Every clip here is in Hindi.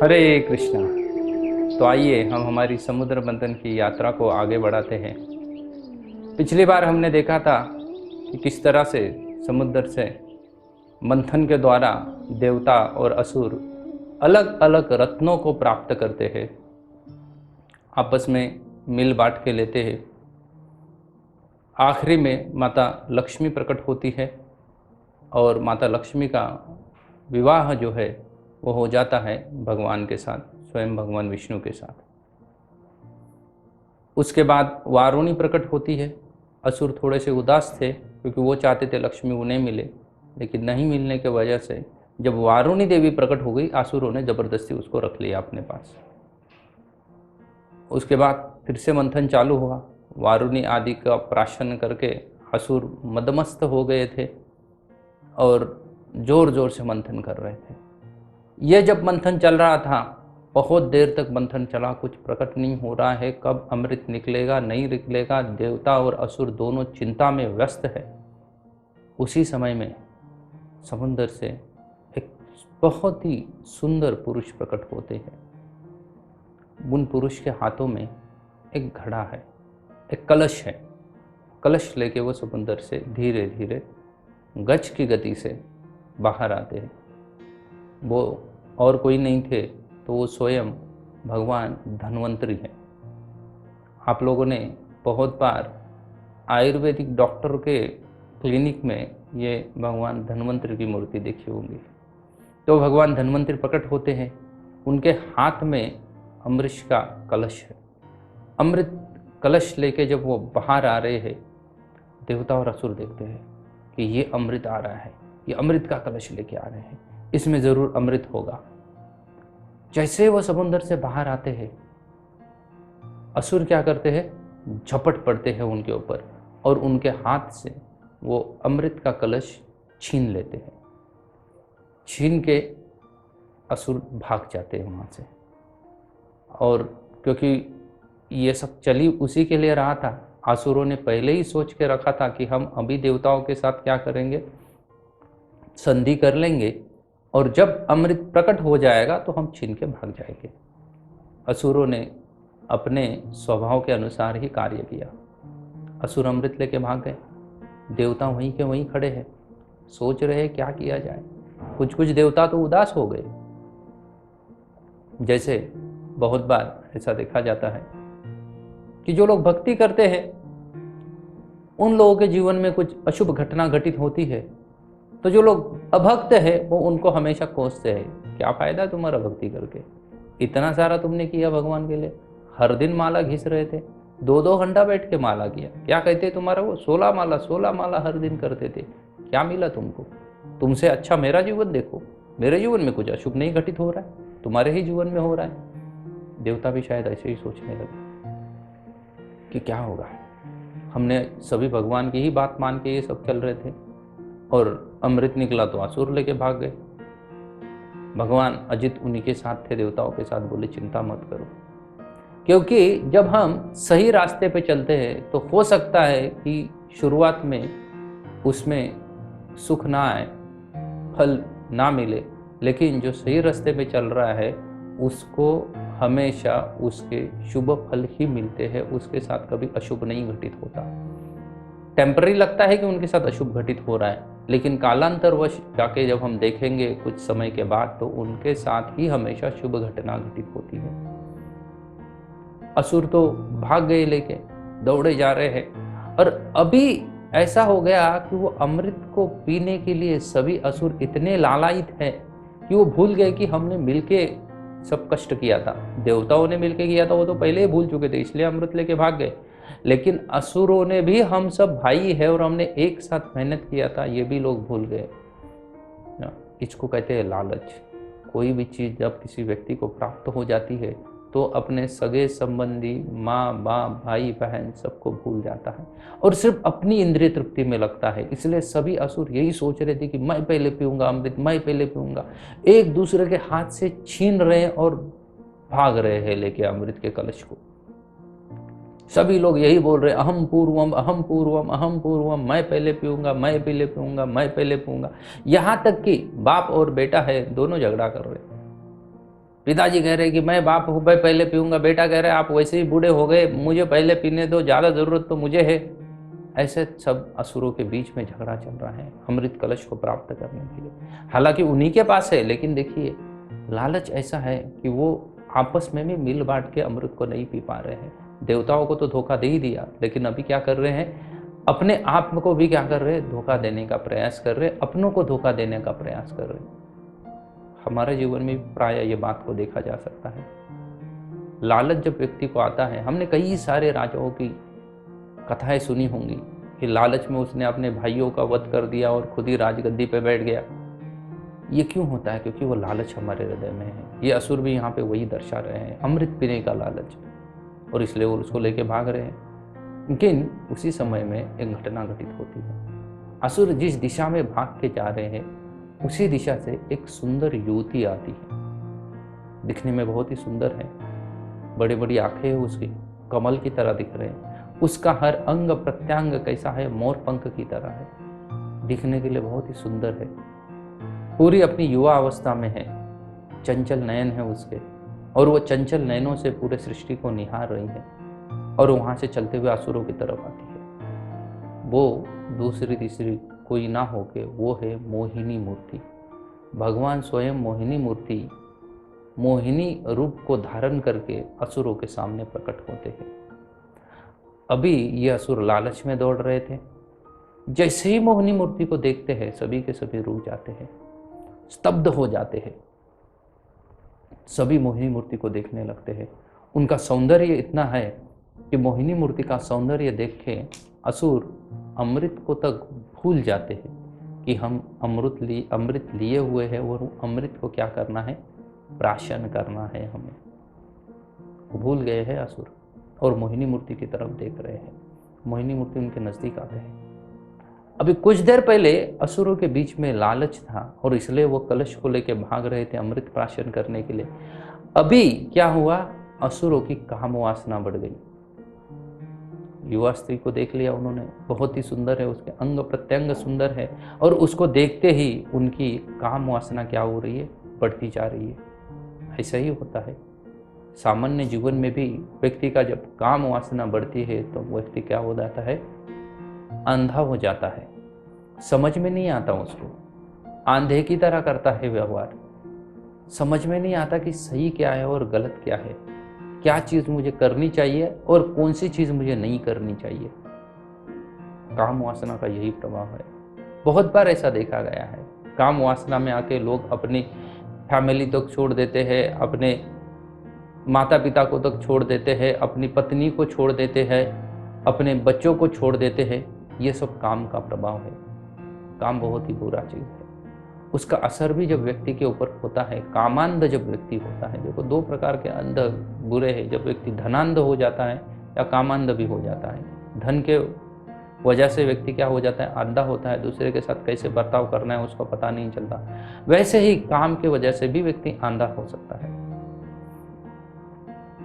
हरे कृष्णा। तो आइए हम हमारी समुद्र मंथन की यात्रा को आगे बढ़ाते हैं। पिछली बार हमने देखा था कि किस तरह से समुद्र से मंथन के द्वारा देवता और असुर अलग अलग रत्नों को प्राप्त करते हैं, आपस में मिल बांट के लेते हैं। आखिरी में माता लक्ष्मी प्रकट होती है और माता लक्ष्मी का विवाह जो है वो हो जाता है भगवान के साथ, स्वयं भगवान विष्णु के साथ। उसके बाद वारुणी प्रकट होती है। असुर थोड़े से उदास थे क्योंकि वो चाहते थे लक्ष्मी उन्हें मिले, लेकिन नहीं मिलने की वजह से जब वारुणी देवी प्रकट हो गई, असुरों ने जबरदस्ती उसको रख लिया अपने पास। उसके बाद फिर से मंथन चालू हुआ। वारुणी आदि का प्राशन करके असुर मदमस्त हो गए थे और जोर जोर से मंथन कर रहे थे। यह जब मंथन चल रहा था, बहुत देर तक मंथन चला, कुछ प्रकट नहीं हो रहा है, कब अमृत निकलेगा नहीं निकलेगा। देवता और असुर दोनों चिंता में व्यस्त है। उसी समय में समुद्र से एक बहुत ही सुंदर पुरुष प्रकट होते हैं। उन पुरुष के हाथों में एक घड़ा है, एक कलश है। कलश लेके वो समुद्र से धीरे धीरे गज की गति से बाहर आते हैं। वो और कोई नहीं थे तो वो स्वयं भगवान धन्वंतरी है। आप लोगों ने बहुत बार आयुर्वेदिक डॉक्टर के क्लिनिक में ये भगवान धन्वंतरी की मूर्ति देखी होंगी। तो भगवान धन्वंतरी प्रकट होते हैं, उनके हाथ में अमृत का कलश है। अमृत कलश लेके जब वो बाहर आ रहे हैं, देवता और असुर देखते हैं कि ये अमृत आ रहा है, ये अमृत का कलश लेके आ रहे हैं, इसमें जरूर अमृत होगा। जैसे वो समुद्र से बाहर आते हैं, असुर क्या करते हैं, झपट पड़ते हैं उनके ऊपर और उनके हाथ से वो अमृत का कलश छीन लेते हैं। छीन के असुर भाग जाते हैं वहाँ से। और क्योंकि ये सब चली उसी के लिए रहा था, असुरों ने पहले ही सोच के रखा था कि हम अभी देवताओं के साथ क्या करेंगे, संधि कर लेंगे और जब अमृत प्रकट हो जाएगा तो हम छीन के भाग जाएंगे। असुरों ने अपने स्वभाव के अनुसार ही कार्य किया। असुर अमृत लेके भाग गए। देवता वहीं के वहीं खड़े हैं, सोच रहे हैं क्या किया जाए। कुछ कुछ देवता तो उदास हो गए। जैसे बहुत बार ऐसा देखा जाता है कि जो लोग भक्ति करते हैं उन लोगों के जीवन में कुछ अशुभ घटना घटित होती है, तो जो लोग अभक्त है वो उनको हमेशा कोसते हैं, क्या फायदा तुम्हारा भक्ति करके, इतना सारा तुमने किया भगवान के लिए, हर दिन माला घिस रहे थे, 2-2 घंटा बैठ के माला किया, क्या कहते तुम्हारा वो 16 माला हर दिन करते थे, क्या मिला तुमको, तुमसे अच्छा मेरा जीवन देखो, मेरे जीवन में कुछ अशुभ नहीं घटित हो रहा है, तुम्हारे ही जीवन में हो रहा है। देवता भी शायद ऐसे ही सोचने लगे कि क्या होगा, हमने सभी भगवान की ही बात मान के ये सब चल रहे थे और अमृत निकला तो असुर लेके भाग गए। भगवान अजित उन्हीं के साथ थे, देवताओं के साथ, बोले चिंता मत करो, क्योंकि जब हम सही रास्ते पे चलते हैं तो हो सकता है कि शुरुआत में उसमें सुख ना आए, फल ना मिले, लेकिन जो सही रास्ते पे चल रहा है उसको हमेशा उसके शुभ फल ही मिलते हैं, उसके साथ कभी अशुभ नहीं घटित होता। टेम्पररी लगता है कि उनके साथ अशुभ घटित हो रहा है, लेकिन कालांतरवश जाके जब हम देखेंगे कुछ समय के बाद तो उनके साथ ही हमेशा शुभ घटना घटित होती है। असुर तो भाग गए लेके, दौड़े जा रहे हैं और अभी ऐसा हो गया कि वो अमृत को पीने के लिए सभी असुर इतने लालायित हैं कि वो भूल गए कि हमने मिलके सब कष्ट किया था। देवताओं ने मिलके किया था वो तो पहले ही भूल चुके थे, इसलिए अमृत लेके भाग गए, लेकिन असुरों ने भी हम सब भाई है और हमने एक साथ मेहनत किया था, ये भी लोग भूल गए। इसको कहते हैं लालच। कोई भी चीज़ जब किसी व्यक्ति को प्राप्त हो जाती है तो अपने सगे संबंधी, माँ बाप, भाई बहन सबको भूल जाता है और सिर्फ अपनी इंद्रिय तृप्ति में लगता है। इसलिए सभी असुर यही सोच रहे थे कि मैं पहले पीऊंगा अमृत, मैं पहले पीऊंगा, एक दूसरे के हाथ से छीन रहे हैं और भाग रहे हैं लेके अमृत के कलश को। सभी लोग यही बोल रहे अहम पूर्वम अहम पूर्वम अहम पूर्वम, मैं पहले पीऊंगा, मैं पहले पीऊंगा, मैं पहले पीऊंगा। यहाँ तक कि बाप और बेटा है, दोनों झगड़ा कर रहे। पिताजी कह रहे कि मैं बाप हूँ, मैं पहले पीऊंगा, बेटा कह रहे आप वैसे ही बूढ़े हो गए, मुझे पहले पीने दो, ज़्यादा ज़रूरत तो मुझे है। ऐसे सब असुरों के बीच में झगड़ा चल रहा है अमृत कलश को प्राप्त करने के लिए। हालांकि उन्हीं के पास है, लेकिन देखिए लालच ऐसा है कि वो आपस में भी मिल बांट के अमृत को नहीं पी पा रहे हैं। देवताओं को तो धोखा दे ही दिया, लेकिन अभी क्या कर रहे हैं, अपने आप को भी क्या कर रहे हैं, धोखा देने का प्रयास कर रहे हैं, अपनों को धोखा देने का प्रयास कर रहे हैं। हमारे जीवन में प्राय ये बात को देखा जा सकता है। लालच जब व्यक्ति को आता है, हमने कई सारे राजाओं की कथाएं सुनी होंगी कि लालच में उसने अपने भाइयों का वध कर दिया और खुद ही राजगद्दी पे बैठ गया। ये क्यों होता है? क्योंकि वो लालच हमारे हृदय में है। ये असुर भी यहाँ पे वही दर्शा रहे हैं, अमृत पीने का लालच, और इसलिए वो उसको लेके भाग रहे हैं। लेकिन उसी समय में एक घटना घटित होती है। असुर जिस दिशा में भाग के जा रहे हैं, उसी दिशा से एक सुंदर युवती आती है। दिखने में बहुत ही सुंदर है, बड़ी बड़ी आंखें हैं उसकी, कमल की तरह दिख रहे हैं। उसका हर अंग प्रत्यंग कैसा है, मोर पंख की तरह है, दिखने के लिए बहुत ही सुंदर है। पूरी अपनी युवा अवस्था में है, चंचल नयन है उसके, और वो चंचल नयनों से पूरे सृष्टि को निहार रही है, और वहां से चलते हुए असुरों की तरफ आती है। वो दूसरी तीसरी कोई ना होके वो है मोहिनी मूर्ति। भगवान स्वयं मोहिनी मूर्ति, मोहिनी रूप को धारण करके असुरों के सामने प्रकट होते हैं। अभी ये असुर लालच में दौड़ रहे थे। जैसे ही मोहिनी मूर्ति को देखते हैं, सभी के सभी रुक जाते हैं, स्तब्ध हो जाते हैं। सभी मोहिनी मूर्ति को देखने लगते हैं। उनका सौंदर्य इतना है कि मोहिनी मूर्ति का सौंदर्य देख के असुर अमृत को तक भूल जाते हैं कि हम अमृत लिए हुए हैं, और अमृत को क्या करना है, प्राशन करना है हमें। भूल गए हैं असुर और मोहिनी मूर्ति की तरफ देख रहे हैं। मोहिनी मूर्ति उनके नजदीक आते हैं। अभी कुछ देर पहले असुरों के बीच में लालच था, और इसलिए वो कलश को लेकर भाग रहे थे अमृत प्राशन करने के लिए। अभी क्या हुआ, असुरों की काम वासना बढ़ गई। युवा स्त्री को देख लिया उन्होंने, बहुत ही सुंदर है, उसके अंग प्रत्यंग सुंदर है, और उसको देखते ही उनकी काम वासना क्या हो रही है, बढ़ती जा रही है। ऐसा ही होता है सामान्य जीवन में भी। व्यक्ति का जब काम वासना बढ़ती है तो व्यक्ति क्या हो जाता है, अंधा हो जाता है, समझ में नहीं आता उसको, आंधे की तरह करता है व्यवहार। समझ में नहीं आता कि सही क्या है और गलत क्या है, क्या चीज मुझे करनी चाहिए और कौन सी चीज मुझे नहीं करनी चाहिए। काम वासना का यही प्रभाव है। बहुत बार ऐसा देखा गया है, काम वासना में आके लोग अपनी फैमिली तक छोड़ देते हैं, अपने माता पिता को तक छोड़ देते हैं, अपनी पत्नी को छोड़ देते हैं, अपने बच्चों को छोड़ देते हैं। ये सब काम का प्रभाव है। काम बहुत ही बुरा चीज़ है। उसका असर भी जब व्यक्ति के ऊपर होता है, कामांध जब व्यक्ति होता है, देखो दो प्रकार के अंध बुरे हैं, जब व्यक्ति धनांध हो जाता है या कामांध भी हो जाता है। धन के वजह से व्यक्ति क्या हो जाता है, अंधा होता है, दूसरे के साथ कैसे बर्ताव करना है उसको पता नहीं चलता। वैसे ही काम के वजह से भी व्यक्ति अंधा हो सकता है।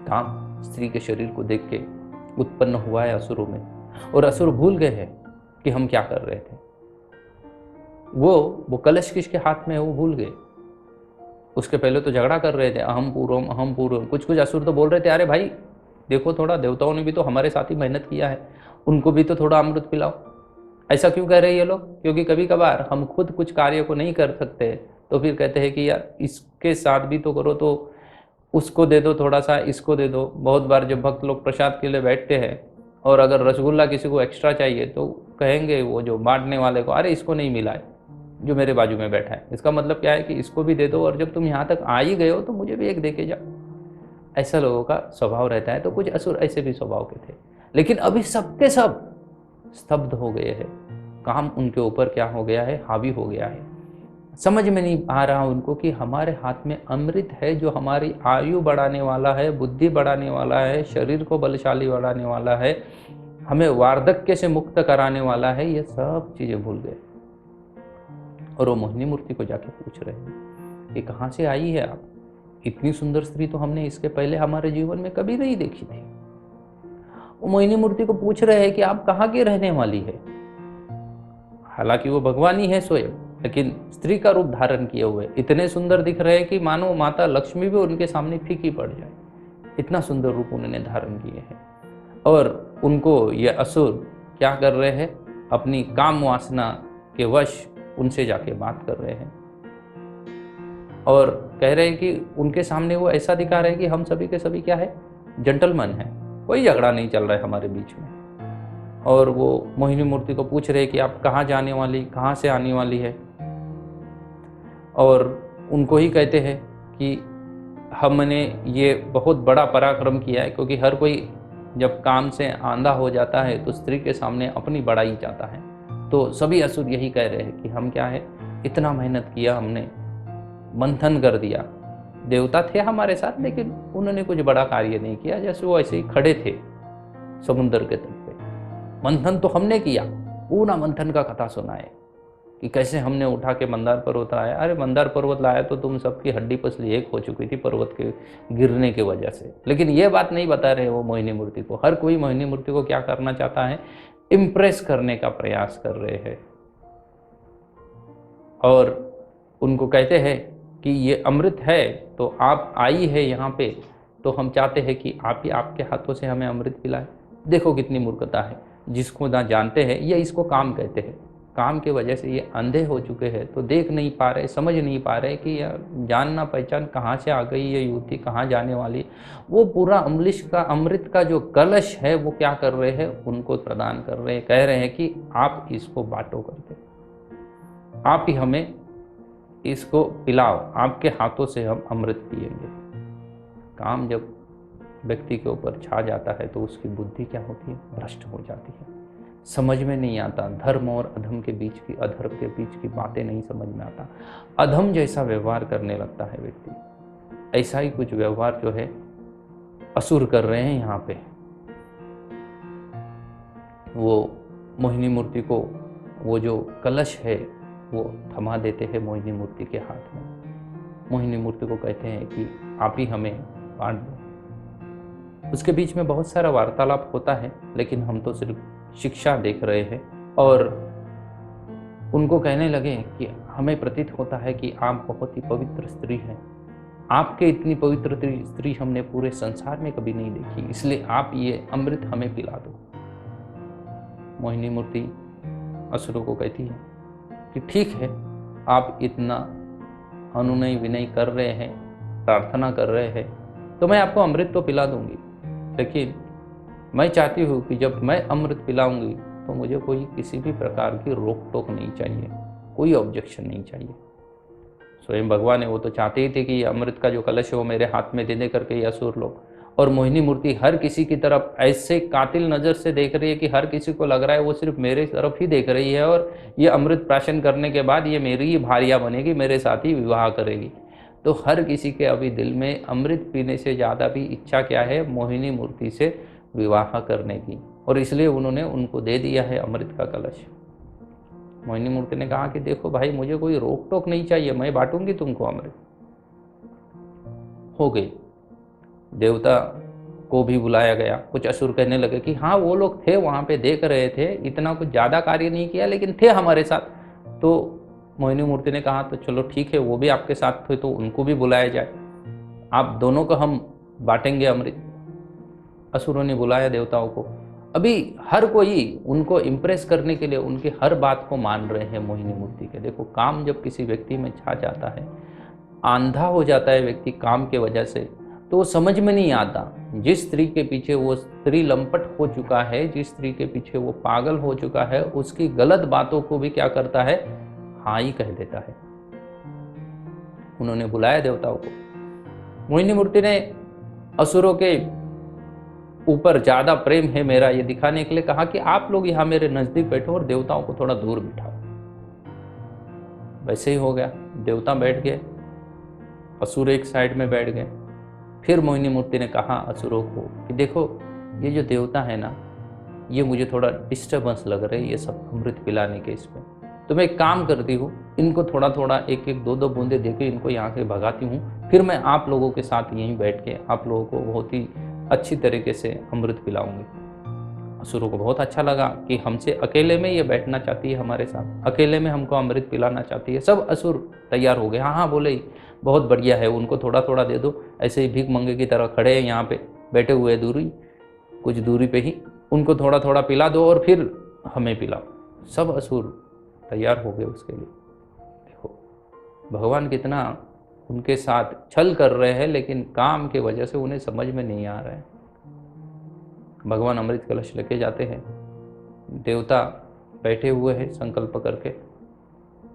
काम स्त्री के शरीर को देख के उत्पन्न हुआ है असुरों में, और असुर भूल गए हैं कि हम क्या कर रहे थे। वो कलश किसके हाथ में है वो भूल गए। उसके पहले तो झगड़ा कर रहे थे, अहम पूर्वम। कुछ असुर तो बोल रहे थे, अरे भाई देखो थोड़ा, देवताओं ने भी तो हमारे साथ ही मेहनत किया है, उनको भी तो थोड़ा अमृत पिलाओ। ऐसा क्यों कह रहे हैं ये लोग? क्योंकि कभी कभार हम खुद कुछ कार्य को नहीं कर सकते, तो फिर कहते हैं कि यार इसके साथ भी तो करो, तो उसको दे दो थोड़ा सा, इसको दे दो। बहुत बार जब भक्त लोग प्रसाद के लिए बैठते हैं, और अगर रसगुल्ला किसी को एक्स्ट्रा चाहिए, तो कहेंगे वो जो बांटने वाले को, अरे इसको नहीं मिला है जो मेरे बाजू में बैठा है। इसका मतलब क्या है कि इसको भी दे दो, और जब तुम यहाँ तक आ ही गए हो तो मुझे भी एक दे के जाओ। ऐसा लोगों का स्वभाव रहता है। तो कुछ असुर ऐसे भी स्वभाव के थे, लेकिन अभी सबके सब स्तब्ध हो गए हैं। काम उनके ऊपर क्या हो गया है, हावी हो गया है। समझ में नहीं आ रहा उनको कि हमारे हाथ में अमृत है, जो हमारी आयु बढ़ाने वाला है, बुद्धि बढ़ाने वाला है, शरीर को बलशाली बढ़ाने वाला है, हमें वार्धक्य से मुक्त कराने वाला है। ये सब चीजें भूल गए, और वो मोहिनी मूर्ति को जाके पूछ रहे हैं कि कहाँ से आई है आप? इतनी सुंदर स्त्री तो हमने इसके पहले हमारे जीवन में कभी नहीं देखी थी। वो मोहिनी मूर्ति को पूछ रहे हैं कि आप कहाँ की रहने वाली है। हालांकि वो भगवान ही है स्वयं, लेकिन स्त्री का रूप धारण किए हुए इतने सुंदर दिख रहे हैं कि मानो माता लक्ष्मी भी उनके सामने फीकी पड़ जाए, इतना सुंदर रूप उन्होंने धारण किए हैं। और उनको ये असुर क्या कर रहे हैं, अपनी काम वासना के वश उनसे जाके बात कर रहे हैं और कह रहे हैं कि उनके सामने वो ऐसा दिखा रहे हैं कि हम सभी के सभी क्या है, जेंटलमैन है, कोई झगड़ा नहीं चल रहा है हमारे बीच में। और वो मोहिनी मूर्ति को पूछ रहे हैं कि आप कहाँ जाने वाली, कहाँ से आने वाली है, और उनको ही कहते हैं कि हमने ये बहुत बड़ा पराक्रम किया है, क्योंकि हर कोई जब काम से आंधा हो जाता है तो स्त्री के सामने अपनी बड़ाई चाहता है। तो सभी असुर यही कह रहे हैं कि हम क्या है, इतना मेहनत किया, हमने मंथन कर दिया, देवता थे हमारे साथ लेकिन उन्होंने कुछ बड़ा कार्य नहीं किया, जैसे वो ऐसे ही खड़े थे समुद्र के तट पे। मंथन तो हमने किया, पूरा मंथन का कथा सुनाए कि कैसे हमने उठा के मंदार पर्वत लाया। अरे मंदार पर्वत लाया तो तुम सबकी हड्डी पसली एक हो चुकी थी पर्वत के गिरने की वजह से, लेकिन ये बात नहीं बता रहे वो मोहिनी मूर्ति को। हर कोई मोहिनी मूर्ति को क्या करना चाहता है, इम्प्रेस करने का प्रयास कर रहे हैं। और उनको कहते हैं कि ये अमृत है तो आप आई है यहाँ पे, तो हम चाहते हैं कि आप ही आपके हाथों से हमें अमृत पिलाए। देखो कितनी मूर्खता है, जिसको ना जानते हैं ये इसको काम कहते हैं। काम की वजह से ये अंधे हो चुके हैं, तो देख नहीं पा रहे, समझ नहीं पा रहे कि यह जानना पहचान कहाँ से आ गई, ये युवती कहाँ जाने वाली। वो पूरा अमृत का जो कलश है वो क्या कर रहे हैं, उनको प्रदान कर रहे हैं, कह रहे हैं कि आप इसको बांटो करके, आप ही हमें इसको पिलाओ, आपके हाथों से हम अमृत पिएंगे। काम जब व्यक्ति के ऊपर छा जाता है तो उसकी बुद्धि क्या होती है, भ्रष्ट हो जाती है, समझ में नहीं आता। धर्म और अधर्म के बीच की बातें नहीं समझ में आता। अधम जैसा व्यवहार करने लगता है व्यक्ति। ऐसा ही कुछ व्यवहार जो है असुर कर रहे हैं यहाँ पे। वो मोहिनी मूर्ति को वो जो कलश है वो थमा देते हैं मोहिनी मूर्ति के हाथ में। मोहिनी मूर्ति को कहते हैं कि आप ही हमें बांट दो। उसके बीच में बहुत सारा वार्तालाप होता है, लेकिन हम तो सिर्फ शिक्षा देख रहे हैं। और उनको कहने लगे कि हमें प्रतीत होता है कि आप बहुत ही पवित्र स्त्री हैं, आपके इतनी पवित्र स्त्री हमने पूरे संसार में कभी नहीं देखी, इसलिए आप ये अमृत हमें पिला दो। मोहिनी मूर्ति असुरों को कहती है कि ठीक है, आप इतना अनुनय विनय कर रहे हैं, प्रार्थना कर रहे हैं, तो मैं आपको अमृत तो पिला दूंगी, लेकिन मैं चाहती हूँ कि जब मैं अमृत पिलाऊंगी तो मुझे कोई किसी भी प्रकार की रोक टोक नहीं चाहिए, कोई ऑब्जेक्शन नहीं चाहिए। स्वयं भगवान है, वो तो चाहते ही थे कि अमृत का जो कलश है वो मेरे हाथ में दे करके ये असुर लोग। और मोहिनी मूर्ति हर किसी की तरफ ऐसे कातिल नज़र से देख रही है कि हर किसी को लग रहा है वो सिर्फ मेरे तरफ ही देख रही है, और ये अमृत प्राशन करने के बाद ये मेरी ही भार्या बनेगी, मेरे साथ ही विवाह करेगी। तो हर किसी के अभी दिल में अमृत पीने से ज़्यादा भी इच्छा क्या है, मोहिनी मूर्ति से विवाह करने की, और इसलिए उन्होंने उनको दे दिया है अमृत का कलश। मोहिनी मूर्ति ने कहा कि देखो भाई, मुझे कोई रोक टोक नहीं चाहिए, मैं बांटूंगी तुमको अमृत। हो गई। देवता को भी बुलाया गया। कुछ असुर कहने लगे कि हाँ, वो लोग थे वहाँ पे, देख रहे थे, इतना कुछ ज़्यादा कार्य नहीं किया, लेकिन थे हमारे साथ। तो मोहिनी मूर्ति ने कहा तो चलो ठीक है, वो भी आपके साथ थे तो उनको भी बुलाया जाए, आप दोनों को हम बांटेंगे अमृत। असुरों ने बुलाया देवताओं को। अभी हर कोई उनको इम्प्रेस करने के लिए उनकी हर बात को मान रहे हैं मोहिनी मूर्ति के। देखो, काम जब किसी व्यक्ति में छा जाता है, आंधा हो जाता है व्यक्ति काम के वजह से, तो वो समझ में नहीं आता। जिस स्त्री के पीछे वो स्त्री लंपट हो चुका है, जिस स्त्री के पीछे वो पागल हो चुका है, उसकी गलत बातों को भी क्या करता है, हाँ ही कह देता है। उन्होंने बुलाया देवताओं को। मोहिनी मूर्ति ने असुरों के ऊपर ज्यादा प्रेम है मेरा ये दिखाने के लिए कहा कि आप लोग यहाँ मेरे नजदीक बैठो और देवताओं को थोड़ा दूर बिठाओ। वैसे ही हो गया, देवता बैठ गए, असुर एक साइड में बैठ गए। फिर मोहिनी मूर्ति ने कहा असुरों को कि देखो, ये जो देवता है ना, ये मुझे थोड़ा डिस्टर्बेंस लग रही है ये सब अमृत पिलाने के इसमें। तो मैं एक काम करती हूँ, इनको थोड़ा थोड़ा एक एक दो दो बूंदे देके इनको यहाँ से भगाती हूँ, फिर मैं आप लोगों के साथ यहीं बैठ के आप लोगों को बहुत ही अच्छी तरीके से अमृत पिलाऊंगी। असुरों को बहुत अच्छा लगा कि हमसे अकेले में ये बैठना चाहती है हमारे साथ, अकेले में हमको अमृत पिलाना चाहती है। सब असुर तैयार हो गए, हाँ हाँ बोले, बहुत बढ़िया है, उनको थोड़ा थोड़ा दे दो। ऐसे ही भीख मंगे की तरह खड़े हैं यहाँ पे, बैठे हुए दूरी, कुछ दूरी पे ही, उनको थोड़ा थोड़ा पिला दो और फिर हमें पिलाओ। सब असुर तैयार हो गए उसके लिए। देखो भगवान कितना उनके साथ छल कर रहे हैं, लेकिन काम की वजह से उन्हें समझ में नहीं आ रहा है। भगवान अमृत कलश लेके जाते हैं, देवता बैठे हुए हैं संकल्प करके,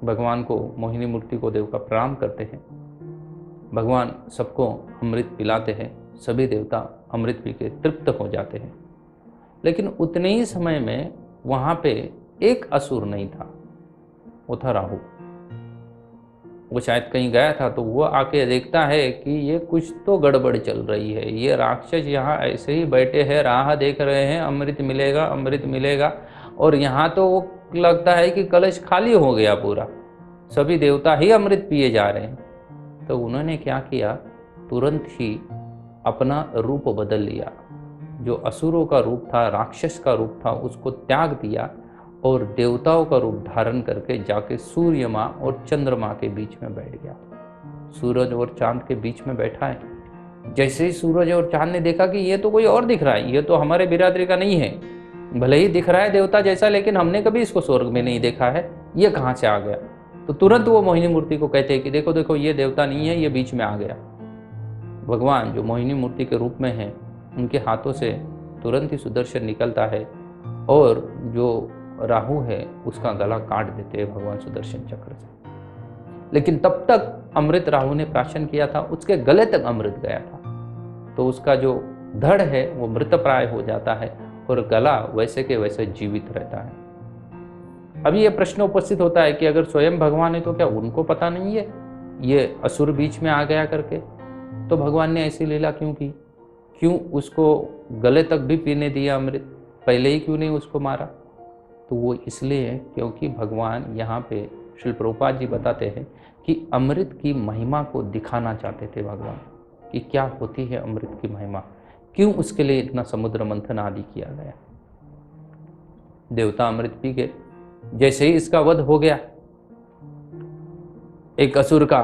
भगवान को, मोहिनी मूर्ति को, देव का प्रणाम करते हैं। भगवान सबको अमृत पिलाते हैं, सभी देवता अमृत पी के तृप्त हो जाते हैं। लेकिन उतने ही समय में वहाँ पे एक असुर नहीं था, वो था राहु। वो शायद कहीं गया था, तो वो आके देखता है कि ये कुछ तो गड़बड़ चल रही है, ये राक्षस यहाँ ऐसे ही बैठे हैं, राह देख रहे हैं, अमृत मिलेगा अमृत मिलेगा, और यहाँ तो वो लगता है कि कलश खाली हो गया पूरा, सभी देवता ही अमृत पिए जा रहे हैं। तो उन्होंने क्या किया, तुरंत ही अपना रूप बदल लिया, जो असुरों का रूप था, राक्षस का रूप था, उसको त्याग दिया और देवताओं का रूप धारण करके जाके सूर्य माँ और चंद्रमा के बीच में बैठ गया। सूरज और चांद के बीच में बैठा है। जैसे ही सूरज और चांद ने देखा कि ये तो कोई और दिख रहा है, ये तो हमारे बिरादरी का नहीं है, भले ही दिख रहा है देवता जैसा, लेकिन हमने कभी इसको स्वर्ग में नहीं देखा है, ये कहाँ से आ गया। तो तुरंत वो मोहिनी मूर्ति को कहते हैं कि देखो देखो, ये देवता नहीं है, ये बीच में आ गया। भगवान जो मोहिनी मूर्ति के रूप में है, उनके हाथों से तुरंत ही सुदर्शन निकलता है और जो राहु है उसका गला काट देते हैं भगवान सुदर्शन चक्र से। लेकिन तब तक अमृत राहु ने प्राशन किया था, उसके गले तक अमृत गया था, तो उसका जो धड़ है वो मृतप्राय हो जाता है और गला वैसे के वैसे जीवित रहता है। अभी ये प्रश्न उपस्थित होता है कि अगर स्वयं भगवान है तो क्या उनको पता नहीं है ये असुर बीच में आ गया करके? तो भगवान ने ऐसी लीला क्यों की? क्यों उसको गले तक भी पीने दिया अमृत? पहले ही क्यों नहीं उसको मारा? तो वो इसलिए क्योंकि भगवान यहाँ पे, श्री प्रभुपाद जी बताते हैं कि अमृत की महिमा को दिखाना चाहते थे भगवान, कि क्या होती है अमृत की महिमा, क्यों उसके लिए इतना समुद्र मंथन आदि किया गया। देवता अमृत पी गए। जैसे ही इसका वध हो गया एक असुर का,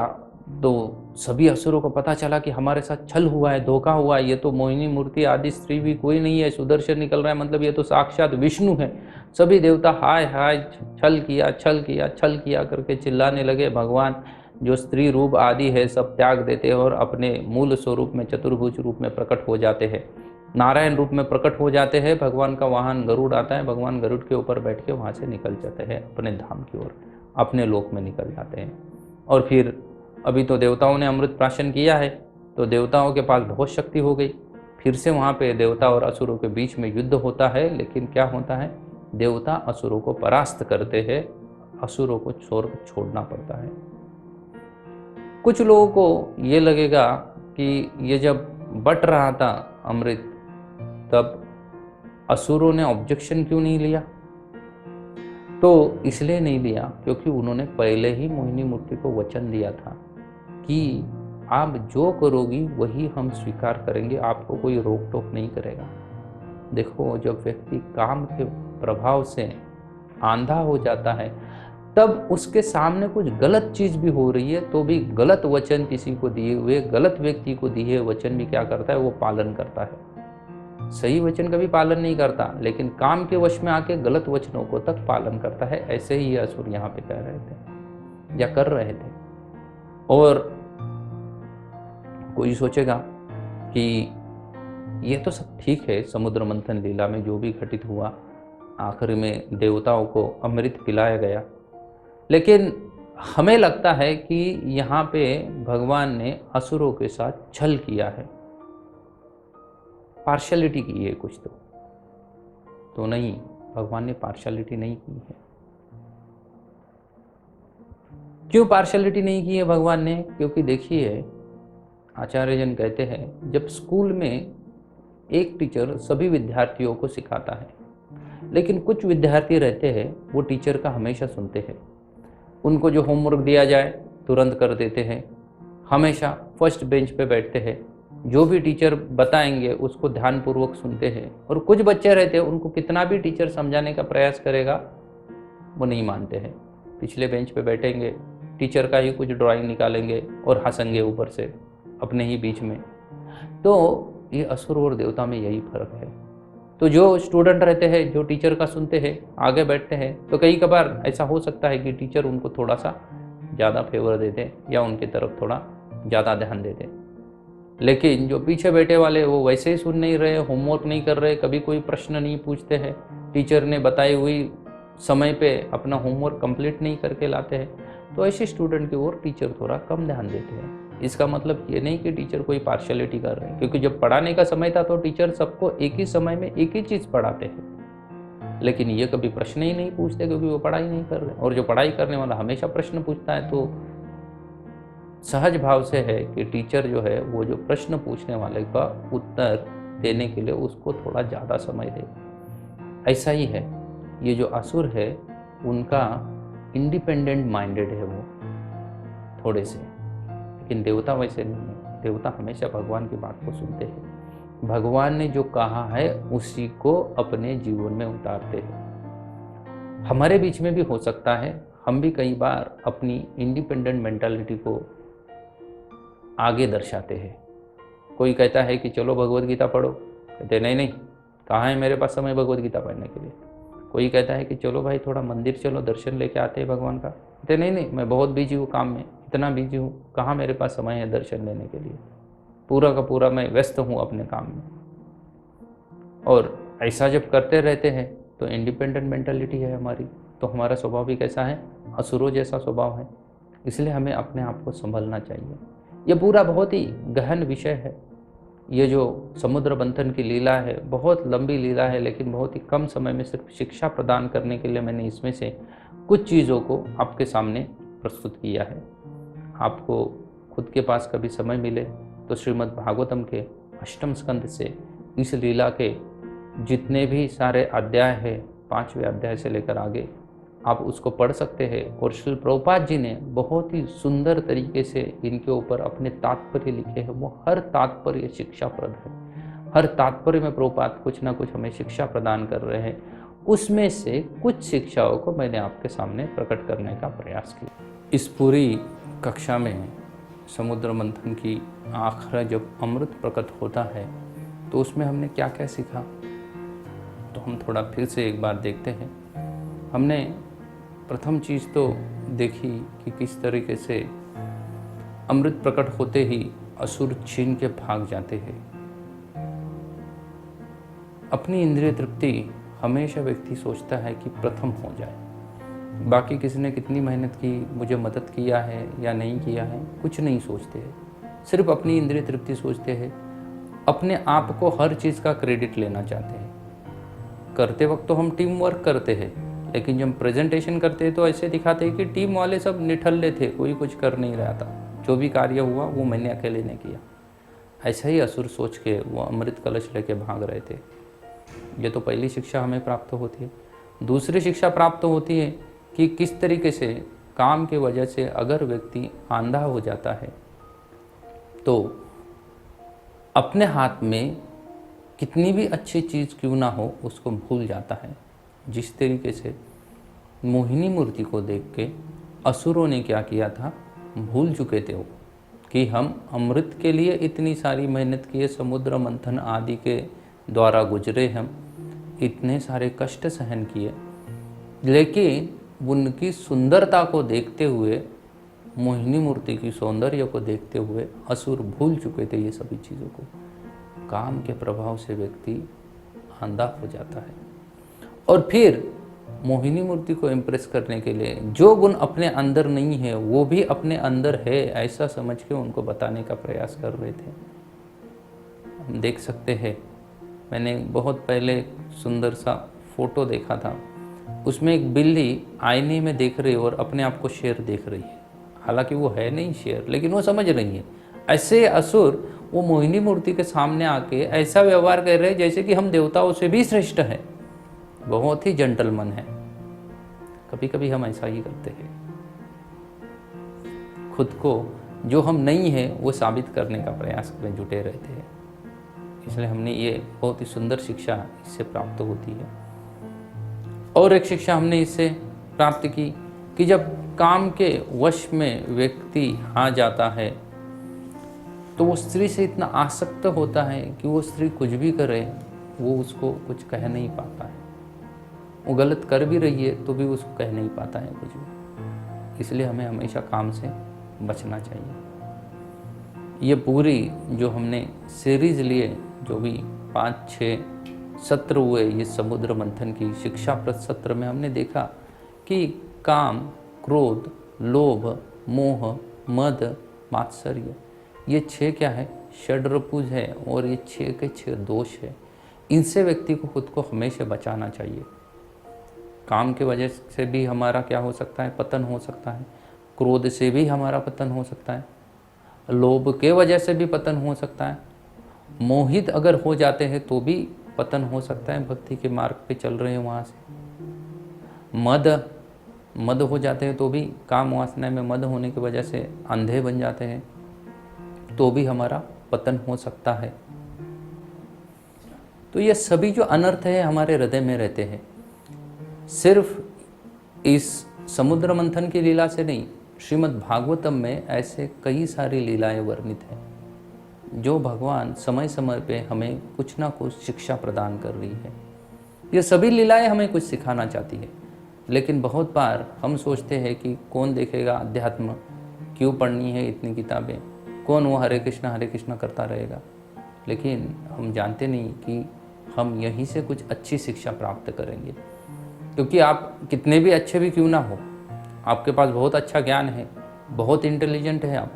तो सभी असुरों को पता चला कि हमारे साथ छल हुआ है, धोखा हुआ है, ये तो मोहिनी मूर्ति आदि स्त्री भी कोई नहीं है, सुदर्शन निकल रहा है, मतलब ये तो साक्षात विष्णु है। सभी देवता हाय हाय, छल किया छल किया छल किया करके चिल्लाने लगे। भगवान जो स्त्री रूप आदि है सब त्याग देते हैं और अपने मूल स्वरूप में, चतुर्भुज रूप में प्रकट हो जाते हैं, नारायण रूप में प्रकट हो जाते हैं। भगवान का वाहन गरुड़ आता है, भगवान गरुड़ के ऊपर बैठ के वहाँ से निकल जाते हैं अपने धाम की ओर, अपने लोक में निकल जाते हैं। और फिर अभी तो देवताओं ने अमृत प्राशन किया है, तो देवताओं के पास बहुत शक्ति हो गई। फिर से वहाँ पे देवता और असुरों के बीच में युद्ध होता है, लेकिन क्या होता है, देवता असुरों को परास्त करते हैं, असुरों को स्वर्ग छोड़ना पड़ता है। कुछ लोगों को ये लगेगा कि ये जब बट रहा था अमृत, तब असुरों ने ऑब्जेक्शन क्यों नहीं लिया? तो इसलिए नहीं लिया क्योंकि उन्होंने पहले ही मोहिनी मूर्ति को वचन दिया था कि आप जो करोगी वही हम स्वीकार करेंगे, आपको कोई रोक टोक नहीं करेगा। देखो जब व्यक्ति काम के प्रभाव से आंधा हो जाता है, तब उसके सामने कुछ गलत चीज भी हो रही है तो भी गलत वचन किसी को दिए हुए, गलत व्यक्ति को दिए वचन भी क्या करता है, वो पालन करता है। सही वचन का भी पालन नहीं करता, लेकिन काम के वश में आके गलत वचनों को तक पालन करता है। ऐसे ही ये असुर यहाँ पे कह रहे थे या कर रहे थे। और कोई सोचेगा कि ये तो सब ठीक है, समुद्र मंथन लीला में जो भी घटित हुआ, आखिर में देवताओं को अमृत पिलाया गया, लेकिन हमें लगता है कि यहाँ पे भगवान ने असुरों के साथ छल किया है, पार्शियलिटी की है कुछ। तो नहीं, भगवान ने पार्शियलिटी नहीं की है। क्यों पार्शियलिटी नहीं की है भगवान ने? क्योंकि देखिए आचार्य जन कहते हैं, जब स्कूल में एक टीचर सभी विद्यार्थियों को सिखाता है, लेकिन कुछ विद्यार्थी रहते हैं वो टीचर का हमेशा सुनते हैं, उनको जो होमवर्क दिया जाए तुरंत कर देते हैं, हमेशा फर्स्ट बेंच पे बैठते हैं, जो भी टीचर बताएंगे उसको ध्यानपूर्वक सुनते हैं। और कुछ बच्चे रहते हैं उनको कितना भी टीचर समझाने का प्रयास करेगा वो नहीं मानते हैं, पिछले बेंच पे बैठेंगे, टीचर का ही कुछ ड्राइंग निकालेंगे और हंसेंगे ऊपर से अपने ही बीच में। तो ये असुर और देवता में यही फर्क है। तो जो स्टूडेंट रहते हैं, जो टीचर का सुनते हैं, आगे बैठते हैं, तो कई कबार ऐसा हो सकता है कि टीचर उनको थोड़ा सा ज़्यादा फेवर देते या उनकी तरफ थोड़ा ज़्यादा ध्यान देते। लेकिन जो पीछे बैठे वाले वो वैसे ही सुन नहीं रहे, होमवर्क नहीं कर रहे, कभी कोई प्रश्न नहीं पूछते हैं, टीचर ने बताई हुई समय पे अपना होमवर्क कंप्लीट नहीं करके लाते हैं, तो ऐसे स्टूडेंट की ओर टीचर थोड़ा कम ध्यान देते हैं। इसका मतलब ये नहीं कि टीचर कोई पार्शियलिटी कर रहे हैं, क्योंकि जब पढ़ाने का समय था तो टीचर सबको एक ही समय में एक ही चीज़ पढ़ाते हैं, लेकिन ये कभी प्रश्न ही नहीं पूछते क्योंकि वो पढ़ाई नहीं कर रहे। और जो पढ़ाई करने वाला हमेशा प्रश्न पूछता है, तो सहज भाव से है कि टीचर जो है वो जो प्रश्न पूछने वाले का उत्तर देने के लिए उसको थोड़ा ज़्यादा समय दे। ऐसा ही है, ये जो असुर है उनका इंडिपेंडेंट माइंडेड है वो थोड़े से, लेकिन देवता वैसे नहीं है। देवता हमेशा भगवान की बात को सुनते हैं, भगवान ने जो कहा है उसी को अपने जीवन में उतारते हैं। हमारे बीच में भी हो सकता है, हम भी कई बार अपनी इंडिपेंडेंट मेंटालिटी को आगे दर्शाते हैं। कोई कहता है कि चलो भगवद गीता पढ़ो, कहते नहीं नहीं, कहाँ है मेरे पास समय भगवद गीता पढ़ने के लिए। कोई कहता है कि चलो भाई थोड़ा मंदिर चलो, दर्शन लेके आते हैं भगवान का, कहते नहीं नहीं, मैं बहुत बिजी हूँ काम में, इतना बिजी हूँ, कहाँ मेरे पास समय है दर्शन लेने के लिए, पूरा का पूरा मैं व्यस्त हूँ अपने काम में। और ऐसा जब करते रहते हैं तो इंडिपेंडेंट मेंटालिटी है हमारी, तो हमारा स्वभाव भी कैसा है, असुरों जैसा स्वभाव है। इसलिए हमें अपने आप को संभलना चाहिए। ये पूरा बहुत ही गहन विषय है। ये जो समुद्र मंथन की लीला है बहुत लंबी लीला है, लेकिन बहुत ही कम समय में सिर्फ शिक्षा प्रदान करने के लिए मैंने इसमें से कुछ चीज़ों को आपके सामने प्रस्तुत किया है। आपको खुद के पास कभी समय मिले तो श्रीमद् भागवतम के अष्टम स्कंद से इस लीला के जितने भी सारे अध्याय हैं, 5वें अध्याय से लेकर आगे, आप उसको पढ़ सकते हैं। और श्री प्रभुपाद जी ने बहुत ही सुंदर तरीके से इनके ऊपर अपने तात्पर्य लिखे हैं। वो हर तात्पर्य शिक्षाप्रद है, हर तात्पर्य में प्रभुपाद कुछ ना कुछ हमें शिक्षा प्रदान कर रहे हैं। उसमें से कुछ शिक्षाओं को मैंने आपके सामने प्रकट करने का प्रयास किया। इस पूरी कक्षा में समुद्र मंथन की आखिर जब अमृत प्रकट होता है तो उसमें हमने क्या क्या सीखा, तो हम थोड़ा फिर से एक बार देखते हैं। हमने प्रथम चीज़ तो देखी कि किस तरीके से अमृत प्रकट होते ही असुर छीन के भाग जाते हैं। अपनी इंद्रिय तृप्ति हमेशा व्यक्ति सोचता है कि प्रथम हो जाए, बाकी किसी ने कितनी मेहनत की, मुझे मदद किया है या नहीं किया है, कुछ नहीं सोचते हैं, सिर्फ अपनी इंद्रिय तृप्ति सोचते हैं। अपने आप को हर चीज़ का क्रेडिट लेना चाहते हैं। करते वक्त तो हम टीम वर्क करते हैं, लेकिन जब प्रेजेंटेशन करते हैं तो ऐसे दिखाते हैं कि टीम वाले सब निठल्ले थे, कोई कुछ कर नहीं रहा था, जो भी कार्य हुआ वो मैंने अकेले ने किया। ऐसा ही असुर सोच के वो अमृत कलश लेके भाग रहे थे। ये तो पहली शिक्षा हमें प्राप्त होती है। दूसरी शिक्षा प्राप्त होती है कि किस तरीके से काम की वजह से अगर व्यक्ति आंधा हो जाता है तो अपने हाथ में कितनी भी अच्छी चीज़ क्यों ना हो उसको भूल जाता है। जिस तरीके से मोहिनी मूर्ति को देख के असुरों ने क्या किया था, भूल चुके थे वो कि हम अमृत के लिए इतनी सारी मेहनत किए, समुद्र मंथन आदि के द्वारा गुजरे, हम इतने सारे कष्ट सहन किए, लेकिन उनकी सुंदरता को देखते हुए, मोहिनी मूर्ति की सौंदर्य को देखते हुए असुर भूल चुके थे ये सभी चीज़ों को। काम के प्रभाव से व्यक्ति अंधा हो जाता है और फिर मोहिनी मूर्ति को इम्प्रेस करने के लिए जो गुण अपने अंदर नहीं है वो भी अपने अंदर है ऐसा समझ के उनको बताने का प्रयास कर रहे थे। हम देख सकते हैं, मैंने बहुत पहले सुंदर सा फोटो देखा था, उसमें एक बिल्ली आईने में देख रही है और अपने आप को शेर देख रही है, हालांकि वो है नहीं शेर, लेकिन वो समझ रही है। ऐसे असुर वो मोहिनी मूर्ति के सामने आके ऐसा व्यवहार कर रहे हैं जैसे कि हम देवताओं से भी श्रेष्ठ हैं, बहुत ही जेंटलमैन है। कभी कभी हम ऐसा ही करते हैं, खुद को जो हम नहीं है वो साबित करने का प्रयास में जुटे रहते हैं। इसलिए हमने ये बहुत ही सुंदर शिक्षा इससे प्राप्त होती है। और एक शिक्षा हमने इससे प्राप्त की कि जब काम के वश में व्यक्ति आ जाता है तो वो स्त्री से इतना आसक्त होता है कि वो स्त्री कुछ भी करे वो उसको कुछ कह नहीं पाता है। वो गलत कर भी रही है तो भी उसको कह नहीं पाता है कुछ भी। इसलिए हमें हमेशा काम से बचना चाहिए। ये पूरी जो हमने सीरीज लिए, जो भी 5-6 सत्र हुए ये समुद्र मंथन की शिक्षाप्रद सत्र में, हमने देखा कि काम, क्रोध, लोभ, मोह, मद, मात्सर्य, ये 6 क्या है? षड्रिपुज है और ये 6 के 6 दोष है। इनसे व्यक्ति को खुद को हमेशा बचाना चाहिए। काम के वजह से भी हमारा क्या हो सकता है? पतन हो सकता है। क्रोध से भी हमारा पतन हो सकता है। लोभ के वजह से भी पतन हो सकता है। मोहित अगर हो जाते हैं तो भी पतन हो सकता है, भक्ति के मार्ग पे चल रहे हैं वहाँ से। मद हो जाते हैं तो भी, काम वासना में मद होने की वजह से अंधे बन जाते हैं तो भी हमारा पतन हो सकता है। तो ये सभी जो अनर्थ है हमारे हृदय में रहते हैं। सिर्फ इस समुद्र मंथन की लीला से नहीं, श्रीमद् भागवतम में ऐसे कई सारी लीलाएं वर्णित हैं जो भगवान समय समय पे हमें कुछ ना कुछ शिक्षा प्रदान कर रही है। ये सभी लीलाएं हमें कुछ सिखाना चाहती है, लेकिन बहुत बार हम सोचते हैं कि कौन देखेगा अध्यात्म, क्यों पढ़नी है इतनी किताबें, कौन वो हरे कृष्णा करता रहेगा। लेकिन हम जानते नहीं कि हम यहीं से कुछ अच्छी शिक्षा प्राप्त करेंगे। क्योंकि आप कितने भी अच्छे भी क्यों ना हो, आपके पास बहुत अच्छा ज्ञान है, बहुत इंटेलिजेंट है, आप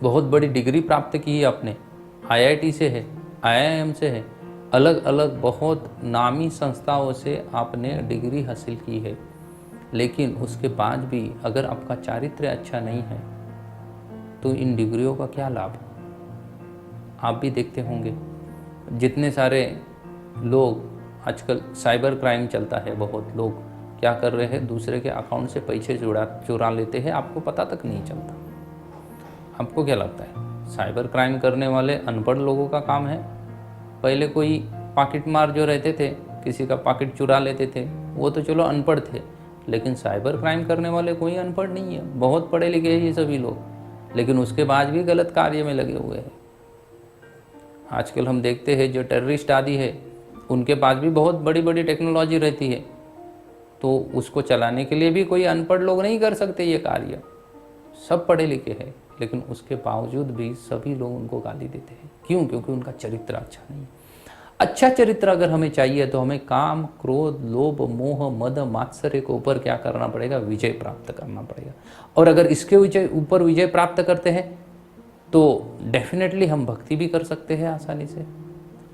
बहुत बड़ी डिग्री प्राप्त की है आपने, IIT से है, IIM से है, अलग अलग बहुत नामी संस्थाओं से आपने डिग्री हासिल की है, लेकिन उसके बाद भी अगर आपका चारित्र्य अच्छा नहीं है तो इन डिग्रियों का क्या लाभ? आप भी देखते होंगे जितने सारे लोग आजकल साइबर क्राइम चलता है, बहुत लोग क्या कर रहे हैं, दूसरे के अकाउंट से पैसे चुरा लेते हैं, आपको पता तक नहीं चलता। आपको क्या लगता है साइबर क्राइम करने वाले अनपढ़ लोगों का काम है? पहले कोई पॉकेट मार जो रहते थे, किसी का पॉकेट चुरा लेते थे, वो तो चलो अनपढ़ थे, लेकिन साइबर क्राइम करने वाले कोई अनपढ़ नहीं है, बहुत पढ़े लिखे हैं ये सभी लोग, लेकिन उसके बाद भी गलत कार्य में लगे हुए हैं। आजकल हम देखते हैं जो टेररिस्ट आदि है उनके पास भी बहुत बड़ी बड़ी टेक्नोलॉजी रहती है, तो उसको चलाने के लिए भी कोई अनपढ़ लोग नहीं कर सकते ये कार्य। सब पढ़े लिखे हैं, लेकिन उसके बावजूद भी सभी लोग उनको गाली देते हैं। क्यों? क्योंकि उनका चरित्र अच्छा नहीं है। अच्छा चरित्र अगर हमें चाहिए तो हमें काम, क्रोध, लोभ, मोह, मद, मात्सर्य के ऊपर क्या करना पड़ेगा? विजय प्राप्त करना पड़ेगा। और अगर इसके ऊपर विजय प्राप्त करते हैं तो डेफिनेटली हम भक्ति भी कर सकते हैं आसानी से।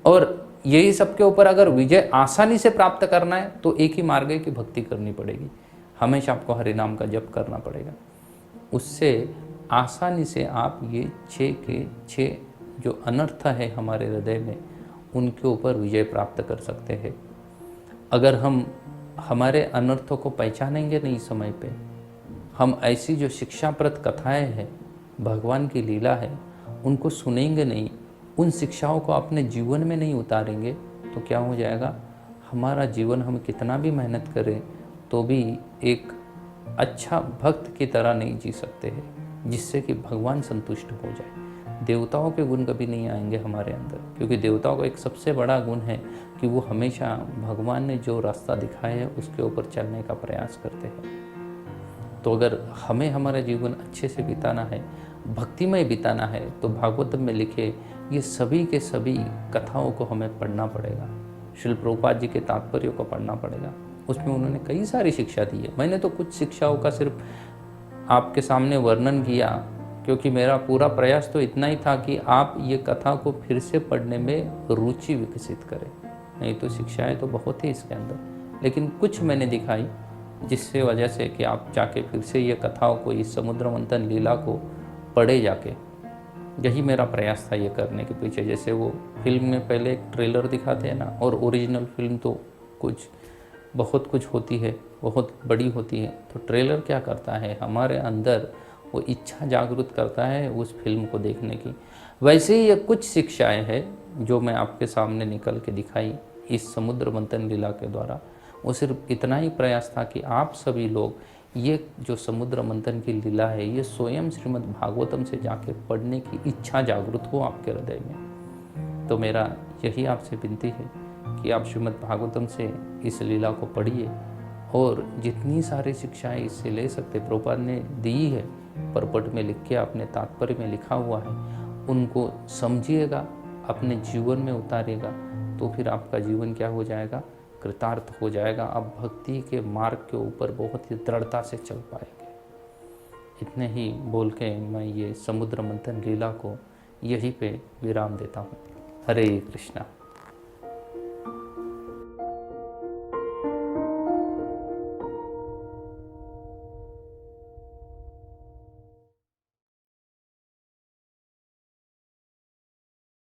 और यही सबके ऊपर अगर विजय आसानी से प्राप्त करना है तो एक ही मार्ग है कि भक्ति करनी पड़ेगी। हमेशा आपको हरि नाम का जप करना पड़ेगा। उससे आसानी से आप ये 6 के 6 जो अनर्थ है हमारे हृदय में, उनके ऊपर विजय प्राप्त कर सकते हैं। अगर हम हमारे अनर्थों को पहचानेंगे नहीं समय पे, हम ऐसी जो शिक्षाप्रद कथाएं हैं, भगवान की लीला है, उनको सुनेंगे नहीं, उन शिक्षाओं को अपने जीवन में नहीं उतारेंगे, तो क्या हो जाएगा? हमारा जीवन हम कितना भी मेहनत करें तो भी एक अच्छा भक्त की तरह नहीं जी सकते हैं, जिससे कि भगवान संतुष्ट हो जाए। देवताओं के गुण कभी नहीं आएंगे हमारे अंदर, क्योंकि देवताओं का एक सबसे बड़ा गुण है कि वो हमेशा भगवान ने जो रास्ता दिखाया है उसके ऊपर चलने का प्रयास करते हैं। तो अगर हमें हमारा जीवन अच्छे से बिताना है, भक्तिमय बिताना है, तो भागवतम में लिखे ये सभी के सभी कथाओं को हमें पढ़ना पड़ेगा। श्रील प्रभुपाद जी के तात्पर्यों को पढ़ना पड़ेगा। उसमें उन्होंने कई सारी शिक्षा दी है। मैंने तो कुछ शिक्षाओं का सिर्फ आपके सामने वर्णन किया, क्योंकि मेरा पूरा प्रयास तो इतना ही था कि आप ये कथा को फिर से पढ़ने में रुचि विकसित करें। नहीं तो शिक्षाएं तो बहुत ही इसके अंदर, लेकिन कुछ मैंने दिखाई जिससे वजह से कि आप जाके फिर से ये कथाओं को, इस समुद्र मंथन लीला को पढ़े जाके। यही मेरा प्रयास था ये करने के पीछे। जैसे वो फिल्म में पहले एक ट्रेलर दिखाते हैं ना, और ओरिजिनल फिल्म तो बहुत कुछ होती है, बहुत बड़ी होती है। तो ट्रेलर क्या करता है, हमारे अंदर वो इच्छा जागृत करता है उस फिल्म को देखने की। वैसे ही ये कुछ शिक्षाएं हैं जो मैं आपके सामने निकल के दिखाई इस समुद्र मंथन लीला के द्वारा। वो सिर्फ इतना ही प्रयास था कि आप सभी लोग ये जो समुद्र मंथन की लीला है ये स्वयं श्रीमद् भागवतम से जाके पढ़ने की इच्छा जागृत हो आपके हृदय में। तो मेरा यही आपसे विनती है कि आप श्रीमद् भागवतम से इस लीला को पढ़िए और जितनी सारी शिक्षाएं इससे ले सकते प्रभुपाद ने दी है, परपट में लिख के अपने तात्पर्य में लिखा हुआ है, उनको समझिएगा, अपने जीवन में उतारिएगा, तो फिर आपका जीवन क्या हो जाएगा, कृतार्थ हो जाएगा। आप भक्ति के मार्ग के ऊपर बहुत ही दृढ़ता से चल पाएंगे। इतने ही बोल के मैं ये समुद्र मंथन लीला को यहीं पे विराम देता हूँ। हरे कृष्णा।